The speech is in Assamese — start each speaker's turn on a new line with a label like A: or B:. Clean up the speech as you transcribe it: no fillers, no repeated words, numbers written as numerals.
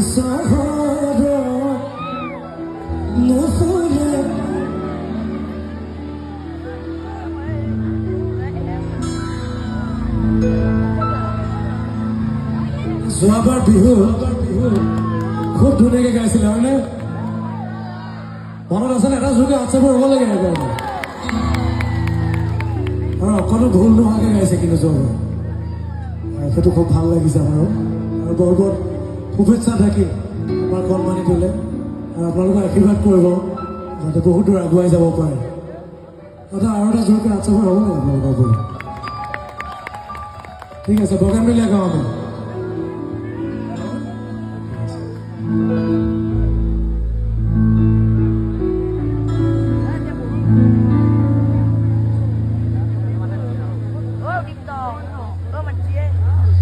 A: চহৰত নুফুলে যোৱাবাৰ বিহু খুব ধুনীয়াকে গাইছিলে হয়নে মনত আছেনে এটা যোগে হোৱাটছএপৰ হ'ব লাগে আৰু অকণো ভুল নোহোৱাকৈ গাইছে কিন্তু যোৱাবাৰ সেইটো খুব ভাল লাগিছে আমাৰো আৰু বৰ বৰ শুভেচ্ছা থাকিল আমাৰ কণমানি দিলে আৰু আপোনালোকে আশীৰ্বাদ কৰিব যাতে বহুত দূৰ আগুৱাই যাব পাৰে দাদা আৰু এটা জোৰকৈ হোৱাটছএপৰ হ'ব লাগে আপোনালোকৰ ঠিক আছে বগানবেলীয়া গাঁও আমি